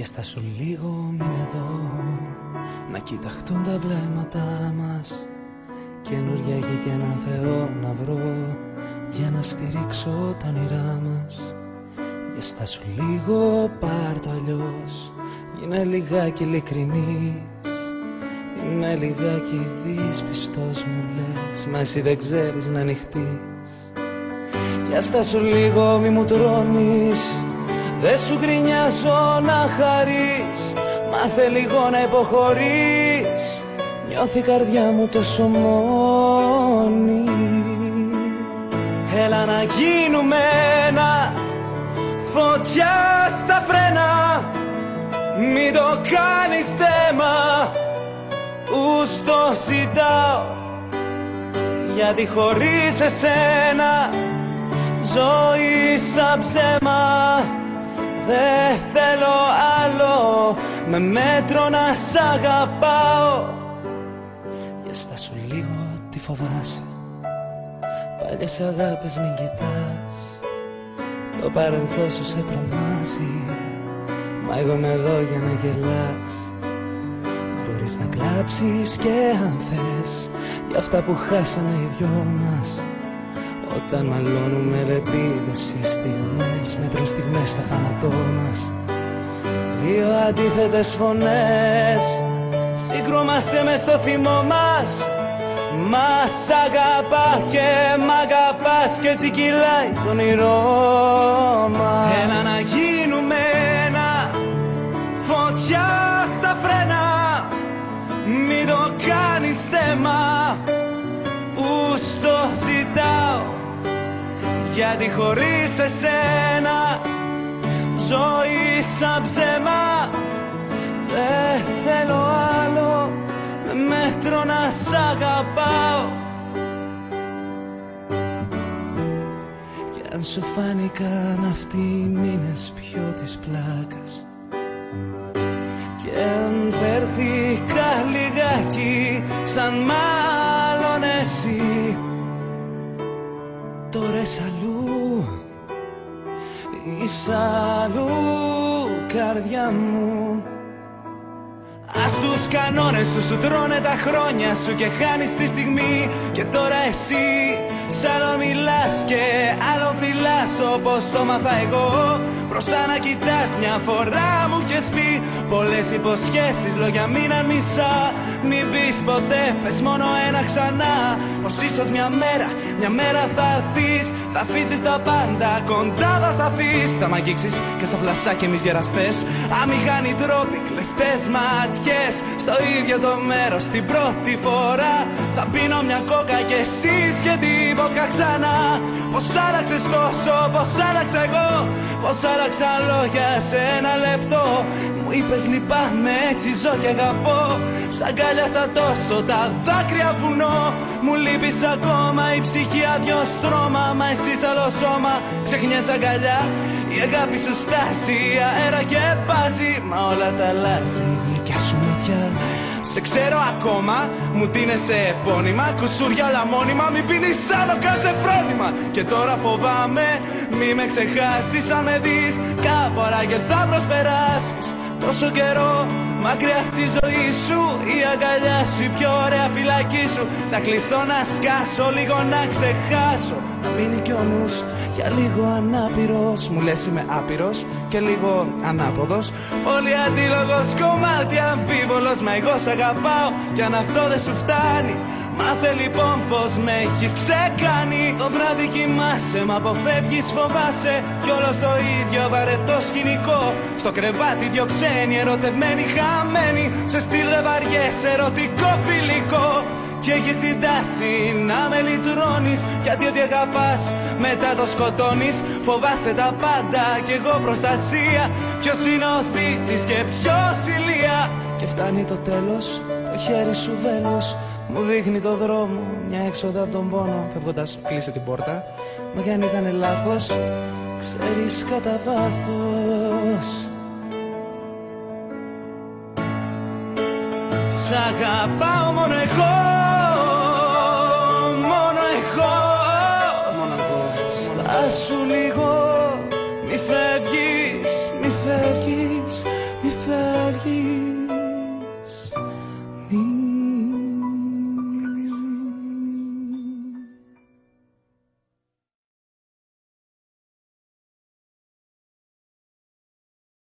Για στάσου λίγο, μην εδώ, να κοιταχτούν τα βλέμματά μας. Καινούρια γη και έναν Θεό να βρω, για να στηρίξω τα όνειρά μας. Για στάσου λίγο, πάρ' το αλλιώς, γίνε λιγάκι ειλικρινής. Είμαι λιγάκι δύσπιστος μου λες, μα εσύ δεν ξέρεις να ανοιχτείς. Για στάσου λίγο, μη μου τρώνεις, δεν σου γκρινιάζω να χαρείς. Μάθε λίγο να υποχωρείς, νιώθει η καρδιά μου τόσο μόνη. Έλα να γίνουμε ένα, φωτιά στα φρένα. Μην το κάνεις θέμα, που στο ζητάω. Γιατί χωρίς εσένα ζωή σαν ψέμα. Δεν θέλω άλλο, με μέτρο να σ' αγαπάω. Για στάσου λίγο, τι φοβάσαι, παλιές αγάπες μην κοιτάς. Το παρελθόν σου σε τρομάζει, μα εγώ είμαι εδώ για να γελάς. Μπορείς να κλάψεις και αν θες, για αυτά που χάσαμε οι δυο μας. Όταν μαλώνουμε λεπίδες οι στιγμές, μέτρουν στιγμές στο θάνατό μας. Δύο αντίθετες φωνές, συγκρούμαστε μες στο θυμό μας. Μας αγαπά και μ' αγαπάς, κι έτσι κυλάει το όνειρό μας. Έλα να γίνουμε ένα, φωτιά στα φρένα. Μην το κάνεις θέμα, που στο ζητάω. Γιατί χωρίς εσένα ζωή σαν ψέμα. Δεν θέλω άλλο, με μέτρο να σ' αγαπάω. Κι αν σου φάνηκαν αυτοί οι μήνες πιο της πλάκας, κι αν φέρθηκα λιγάκι σαν μάλλον εσύ, τώρα είσαι αλλού, είσαι αλλού καρδιά μου. Ας τους κανόνες σου τρώνε τα χρόνια σου και χάνεις τη στιγμή. Και τώρα εσύ σ' άλλο μιλάς και άλλο φυλάς, όπως το μάθα εγώ. Μπροστά να κοιτάς, μια φορά μου έχεις πει πολλές υποσχέσεις, λόγια μείναν μισά. Μην πεις ποτέ, πες μόνο ένα ξανά, πως ίσως μια μέρα θα έρθεις. Θα αφήσεις τα πάντα, κοντά θα σταθείς. Θα μ' αγγίξεις και σαν φλασσάκι εμείς γεραστές. Αμηχάνοι τρόποι, κλεφτές ματιές, στο ίδιο το μέρος την πρώτη φορά. Θα πίνω μια κόκα κι εσύ και την βόκα ξανά. Πως άλλαξες τόσο, πως άλλαξα εγώ, πως άλλαξαν λόγια σε ένα λεπτό. Μου είπες λυπάμαι, έτσι ζω κι αγαπώ. Σ' αγκάλιασα τόσο, τα δάκρυα βουνό. Μου λείπεις ακόμα η ψυχή αδειό στρώμα. Μα εσύ σ' άλλο σώμα, ξεχνιές αγκαλιά. Η αγάπη σου στάσει, αέρα και πάζει. Μα όλα τα αλλάζει, η γλυκιά σου ματιά. Σε ξέρω ακόμα, μου τίνεσαι επώνυμα. Κουσούρια όλα μόνιμα, μην πίνεις άλλο, κάτσε φρόνημα. Και τώρα φοβάμαι, μη με ξεχάσεις. Αν με δεις κάπου και θα προσπεράσεις. Τόσο καιρό μακριά από τη ζωή σου, η αγκαλιά σου, η πιο ωραία φυλακή σου. Θα κλειστώ να σκάσω, λίγο να ξεχάσω. Να μείνει κι ο νους για λίγο ανάπηρος. Μου λες είμαι άπειρος και λίγο ανάποδος. Πολύ αντίλογος, κομμάτι αμφίβολος. Μα εγώ σ' αγαπάω κι αν αυτό δεν σου φτάνει, μάθε λοιπόν πως με έχεις ξεκάνει. Το βράδυ κοιμάσαι, μ' αποφεύγεις, φοβάσαι. Κι όλο το ίδιο βαρετό σκηνικό. Στο κρεβάτι δυο ξένοι, ερωτευμένοι, χαμένοι. Σε στυλ δεν βαριέσαι, ερωτικό φιλικό. Κι έχεις την τάση να με λυτρώνεις, γιατί ό,τι αγαπάς μετά το σκοτώνεις. Φοβάσαι τα πάντα κι εγώ προστασία. Ποιος είναι ο θήτης και ποιος ηλία. Και φτάνει το τέλος, το χέρι σου βέλος. Μου δείχνει το δρόμο, μια έξοδο από τον πόνο. Φεύγοντας κλείσε την πόρτα, μα κι αν ήταν λάθος, ξέρεις κατά βάθος. Σ' αγαπάω μόνο εγώ.